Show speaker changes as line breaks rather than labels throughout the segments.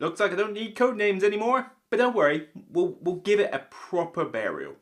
Looks like I don't need code names anymore, but don't worry, we'll give it a proper burial.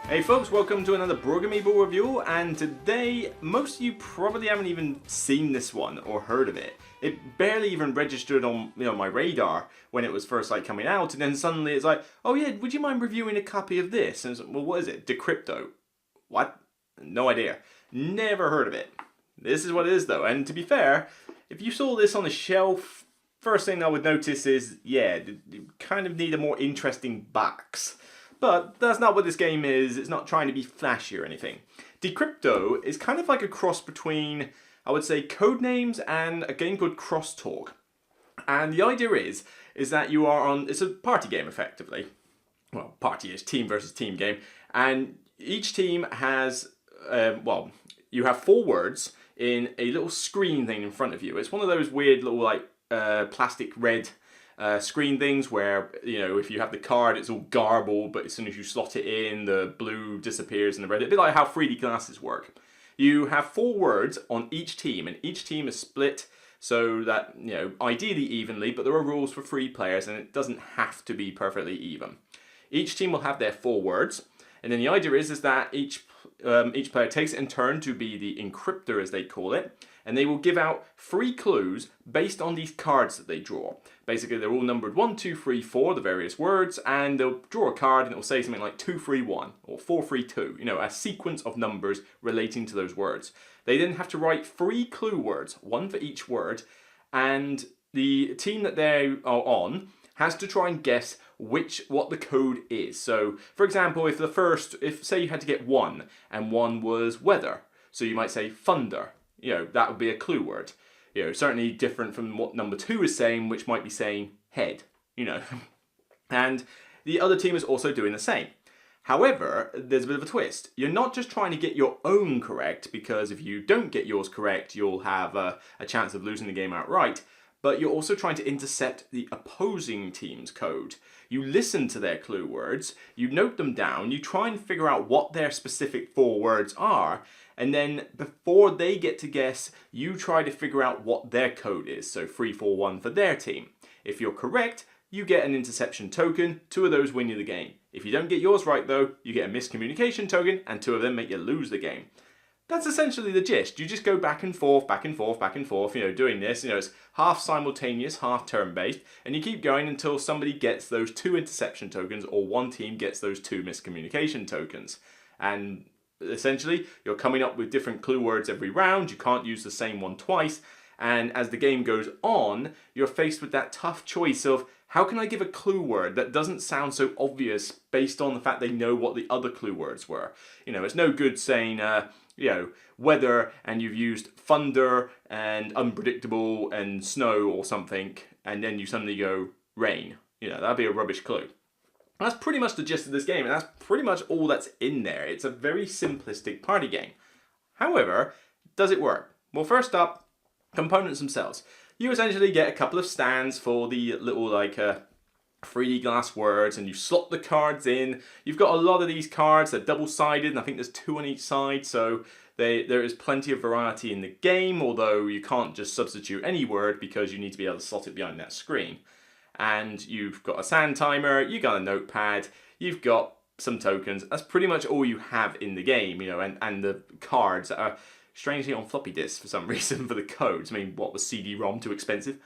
Hey folks, welcome to another Meeple review, and today most of you probably haven't even seen this one or heard of it. It barely even registered on my radar when it was first coming out, and then suddenly it's like, oh yeah, would you mind reviewing a copy of this? And it's like, well, what is it? Decrypto. What? No idea. Never heard of it. This is what it is though, and to be fair, if you saw this on the shelf, first thing I would notice is, yeah, you kind of need a more interesting box. But that's not what this game is. It's not trying to be flashy or anything. Decrypto is kind of like a cross between, I would say, Codenames and a game called Cross Talk. And the idea is that you are on, it's a party game effectively. Well, party is team versus team game. And each team has, you have 4 words in a little screen thing in front of you. It's one of those weird little plastic red screen things where, if you have the card, it's all garbled, but as soon as you slot it in, the blue disappears and the red. A bit like how 3D glasses work. You have 4 words on each team, and each team is split so that, ideally evenly, but there are rules for 3 players, and it doesn't have to be perfectly even. Each team will have their 4 words, and then the idea is that each player takes it in turn to be the encryptor, as they call it, and they will give out 3 clues based on these cards that they draw. Basically, they're all numbered 1, 2, 3, 4, the various words, and they'll draw a card and it will say something like 2, 3, 1 or 4, 3, 2, a sequence of numbers relating to those words. They then have to write 3 clue words, 1 for each word, and the team that they are on has to try and guess what the code is. So, for example, if say you had to get 1 and 1 was weather, so you might say thunder, that would be a clue word. Certainly different from what number 2 is saying, which might be saying head, And the other team is also doing the same. However, there's a bit of a twist. You're not just trying to get your own correct, because if you don't get yours correct, you'll have a chance of losing the game outright, but you're also trying to intercept the opposing team's code. You listen to their clue words, you note them down, you try and figure out what their specific 4 words are, and then before they get to guess, you try to figure out what their code is. So 3, 4, 1 for their team. If you're correct, you get an interception token. 2 of those win you the game. If you don't get yours right though, you get a miscommunication token, and 2 of them make you lose the game. That's essentially the gist. You just go back and forth, back and forth, back and forth, doing this. It's half simultaneous, half turn-based, and you keep going until somebody gets those 2 interception tokens or one team gets those 2 miscommunication tokens. And essentially, you're coming up with different clue words every round. You can't use the same one twice. And as the game goes on, you're faced with that tough choice of, how can I give a clue word that doesn't sound so obvious based on the fact they know what the other clue words were? It's no good saying, weather, and you've used thunder and unpredictable and snow or something, and then you suddenly go rain. That'd be a rubbish clue. That's pretty much the gist of this game, and that's pretty much all that's in there. It's a very simplistic party game. However, does it work? Well, first up, components themselves. You essentially get a couple of stands for the little 3D glass words, and you slot the cards in. You've got a lot of these cards, they're double-sided, and I think there's 2 on each side, so there is plenty of variety in the game, although you can't just substitute any word because you need to be able to slot it behind that screen. And you've got a sand timer, you've got a notepad, you've got some tokens. That's pretty much all you have in the game, and the cards that are strangely on floppy disks for some reason for the codes. I mean, what was CD-ROM too expensive?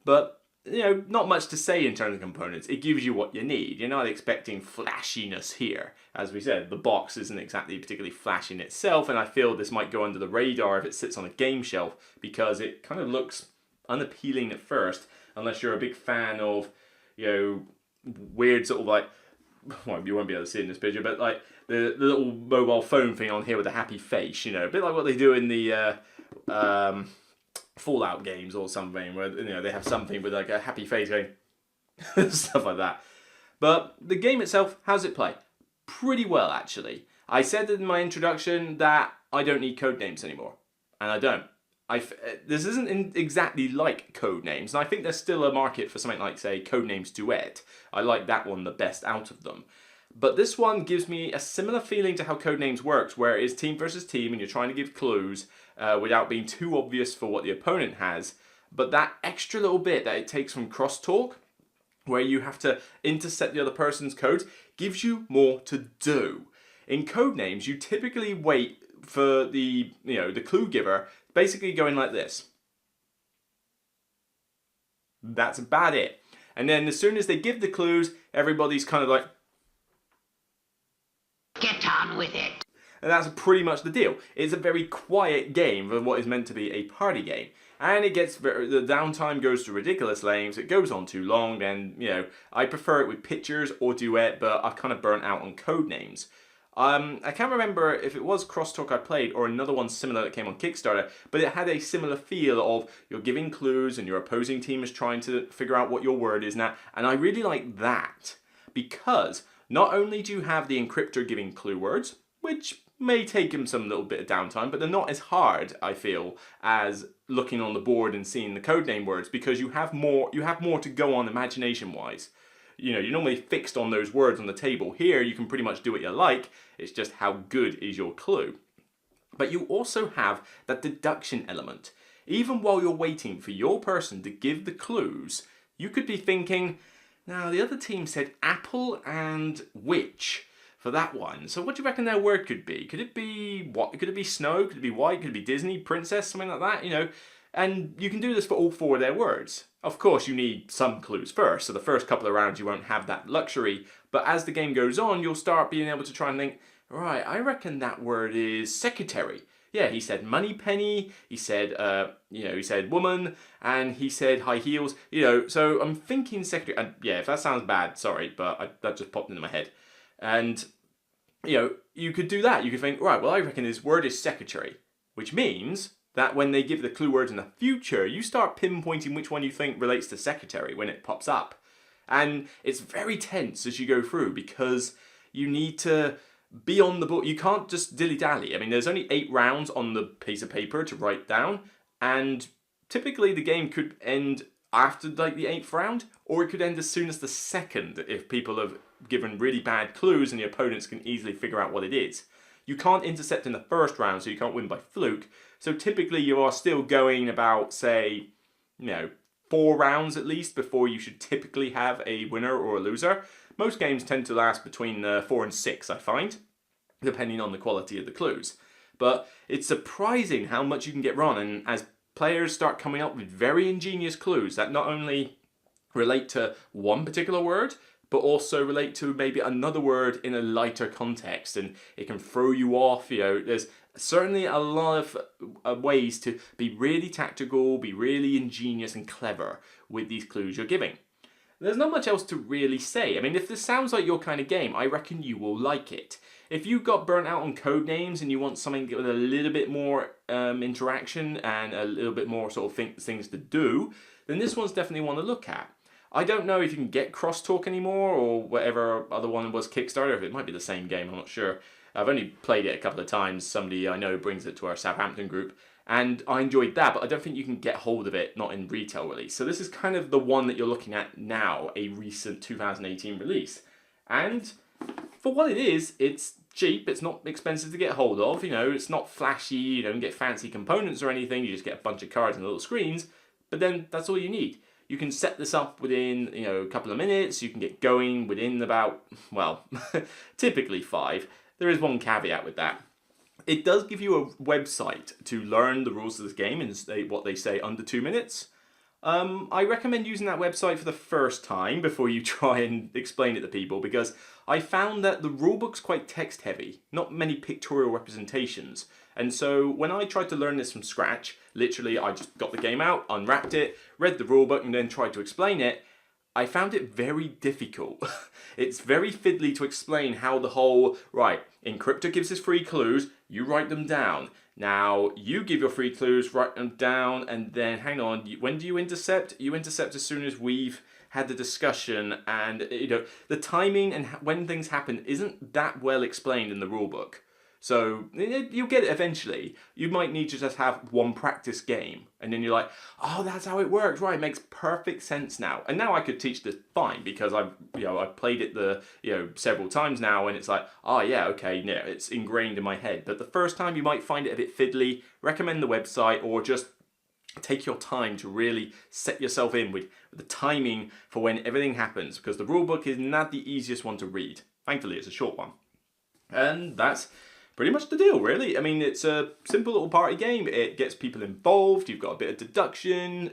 But, not much to say in terms of components. It gives you what you need. You're not expecting flashiness here. As we said, the box isn't exactly particularly flashy in itself, and I feel this might go under the radar if it sits on a game shelf, because it kind of looks unappealing at first, unless you're a big fan of, weird sort of well, you won't be able to see it in this picture, but the little mobile phone thing on here with a happy face, a bit like what they do in the Fallout games or something, where they have something with a happy face going, stuff like that. But the game itself, how's it play? Pretty well, actually. I said in my introduction that I don't need Codenames anymore, and I don't. This isn't exactly like Codenames, and I think there's still a market for something like, say, Codenames Duet. I like that one the best out of them. But this one gives me a similar feeling to how Codenames works, where it is team versus team, and you're trying to give clues without being too obvious for what the opponent has. But that extra little bit that it takes from crosstalk, where you have to intercept the other person's code, gives you more to do. In Codenames, you typically wait for the clue giver basically going like this. That's about it. And then as soon as they give the clues, everybody's kind of like,
get on with it.
And that's pretty much the deal. It's a very quiet game for what is meant to be a party game. And it gets the downtime goes to ridiculous lengths. It goes on too long, and I prefer it with pictures or duet, but I've kind of burnt out on Codenames. I can't remember if it was Crosstalk I played or another one similar that came on Kickstarter, but it had a similar feel of you're giving clues and your opposing team is trying to figure out what your word is now, and I really like that because not only do you have the encryptor giving clue words, which may take him some little bit of downtime, but they're not as hard, I feel, as looking on the board and seeing the codename words, because you have more to go on imagination-wise. You're normally fixed on those words on the table. Here, you can pretty much do what you like. It's just how good is your clue. But you also have that deduction element. Even while you're waiting for your person to give the clues, you could be thinking, now the other team said apple and witch for that one. So what do you reckon their word could be? Could it be what? Could it be snow? Could it be white? Could it be Disney, princess, something like that? And you can do this for all four of their words. Of course, you need some clues first, so the first couple of rounds you won't have that luxury, but as the game goes on, you'll start being able to try and think, right, I reckon that word is secretary. Yeah, he said money penny, he said, he said woman, and he said high heels, so I'm thinking secretary, and yeah, if that sounds bad, sorry, but that just popped into my head. And, you could do that. You could think, right, well, I reckon his word is secretary, which means that when they give the clue words in the future, you start pinpointing which one you think relates to secretary when it pops up. And it's very tense as you go through because you need to be on the board. You can't just dilly-dally. I mean, there's only 8 rounds on the piece of paper to write down, and typically the game could end after like the 8th round, or it could end as soon as the 2nd if people have given really bad clues and the opponents can easily figure out what it is. You can't intercept in the 1st round, so you can't win by fluke. So typically you are still going about, say, 4 rounds at least before you should typically have a winner or a loser. Most games tend to last between 4 and 6, I find, depending on the quality of the clues. But it's surprising how much you can get wrong, and as players start coming up with very ingenious clues that not only relate to one particular word, but also relate to maybe another word in a lighter context, and it can throw you off. There's certainly a lot of ways to be really tactical, be really ingenious and clever with these clues you're giving. There's not much else to really say. I mean, if this sounds like your kind of game, I reckon you will like it. If you got burnt out on Codenames and you want something with a little bit more interaction and a little bit more sort of things to do, then this one's definitely one to look at. I don't know if you can get Crosstalk anymore or whatever other one was Kickstarter. If it might be the same game, I'm not sure. I've only played it a couple of times. Somebody I know brings it to our Southampton group, and I enjoyed that, but I don't think you can get hold of it, not in retail release. So this is kind of the one that you're looking at now, a recent 2018 release. And for what it is, it's cheap, it's not expensive to get hold of, it's not flashy, you don't get fancy components or anything, you just get a bunch of cards and little screens, but then that's all you need. You can set this up within, a couple of minutes, you can get going within about, typically 5. There is one caveat with that. It does give you a website to learn the rules of this game in what they say under 2 minutes. I recommend using that website for the first time before you try and explain it to people, because I found that the rulebook's quite text heavy, not many pictorial representations. And so when I tried to learn this from scratch, literally I just got the game out, unwrapped it, read the rulebook and then tried to explain it, I found it very difficult. It's very fiddly to explain how the whole, right, Decrypto gives us 3 clues, you write them down. Now, you give your 3 clues, write them down, and then, hang on, when do you intercept? You intercept as soon as we've had the discussion, and the timing and when things happen isn't that well explained in the rulebook. So you'll get it eventually. You might need to just have one practice game, and then you're like, oh, that's how it works, right? It makes perfect sense now. And now I could teach this fine because I've played it several times now, and it's like, oh yeah, okay, yeah, it's ingrained in my head. But the first time you might find it a bit fiddly. Recommend the website, or just take your time to really set yourself in with the timing for when everything happens, because the rulebook is not the easiest one to read. Thankfully, it's a short one. And that's pretty much the deal, really. I mean, it's a simple little party game. It gets people involved. You've got a bit of deduction,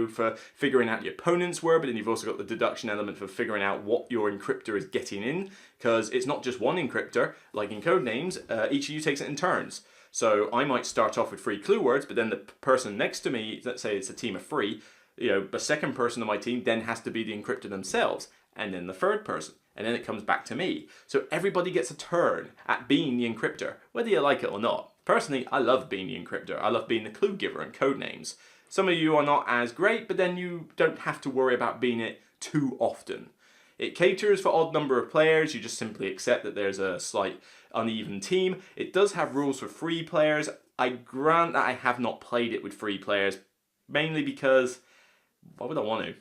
for figuring out your opponent's word, but then you've also got the deduction element for figuring out what your encryptor is getting in, because it's not just one encryptor, like in Codenames. Each of you takes it in turns. So I might start off with 3 clue words, but then the person next to me, let's say it's a team of 3, the second person on my team then has to be the encryptor themselves, and then the third person. And then it comes back to me. So everybody gets a turn at being the encryptor, whether you like it or not. Personally, I love being the encryptor. I love being the clue giver in Codenames. Some of you are not as great, but then you don't have to worry about being it too often. It caters for odd number of players. You just simply accept that there's a slight uneven team. It does have rules for 3 players. I grant that I have not played it with 3 players, mainly because why would I want to?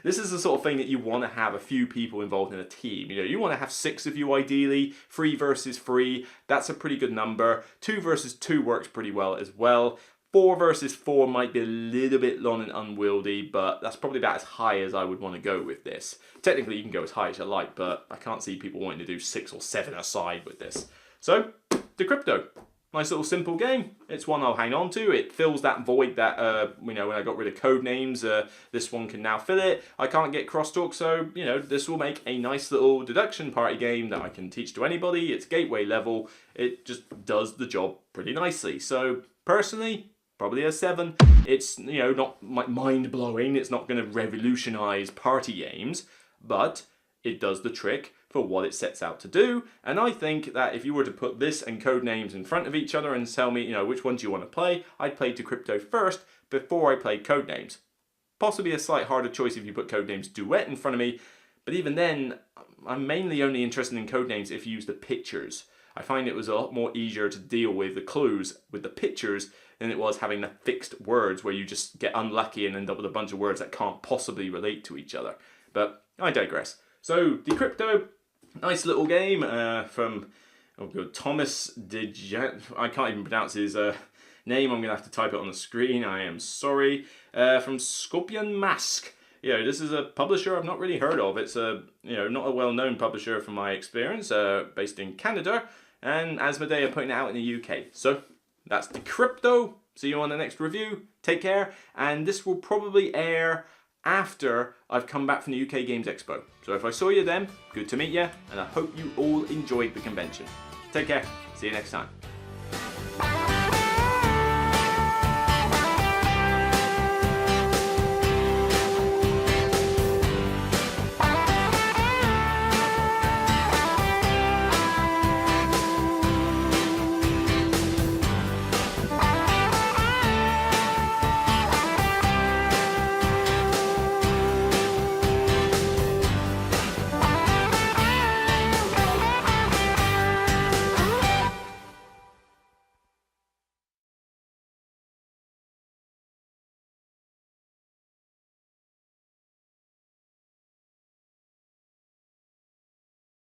This is the sort of thing that you want to have a few people involved in a team. You want to have 6 of you ideally. 3 versus 3, that's a pretty good number. 2 versus 2 works pretty well as well. 4 versus 4 might be a little bit long and unwieldy, but that's probably about as high as I would want to go with this. Technically, you can go as high as you like, but I can't see people wanting to do 6 or 7 aside with this. So, Decrypto. Nice little simple game. It's one I'll hang on to. It fills that void that, when I got rid of Codenames, this one can now fill it. I can't get crosstalk, so, this will make a nice little deduction party game that I can teach to anybody. It's gateway level. It just does the job pretty nicely. So, personally, probably a 7. It's, not mind-blowing. It's not going to revolutionize party games, but it does the trick for what it sets out to do. And I think that if you were to put this and Codenames in front of each other and tell me, which one do you want to play, I'd play Decrypto first before I played Codenames. Possibly a slight harder choice if you put Codenames Duet in front of me, but even then, I'm mainly only interested in Codenames if you use the pictures. I find it was a lot more easier to deal with the clues with the pictures than it was having the fixed words where you just get unlucky and end up with a bunch of words that can't possibly relate to each other. But I digress. So, Decrypto, nice little game from Thomas I can't even pronounce his name. I'm going to have to type it on the screen. I am sorry. From Scorpion Mask. This is a publisher I've not really heard of. It's a not a well-known publisher from my experience, based in Canada, and Asmodee are putting it out in the UK. So that's Decrypto. See you on the next review. Take care, and this will probably air after I've come back from the UK Games Expo. So if I saw you then, good to meet you, and I hope you all enjoyed the convention. Take care. See you next time.